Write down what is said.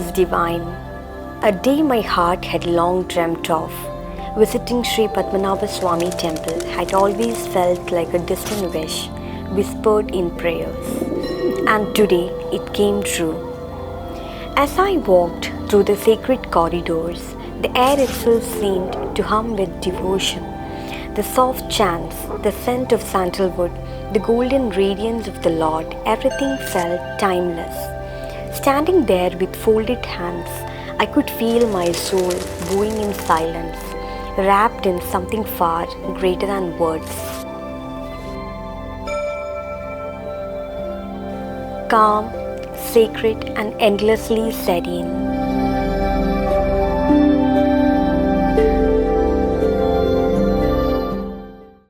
was divine. A day my heart had long dreamt of. Visiting Sree Padmanabhaswamy Temple had always felt like a distant wish, whispered in prayers. And today it came true. As I walked through the sacred corridors, the air itself seemed to hum with devotion. The soft chants, the scent of sandalwood, the golden radiance of the Lord, everything felt timeless. Standing there with folded hands, I could feel my soul bowing in silence, wrapped in something far greater than words. Calm, sacred, and endlessly serene.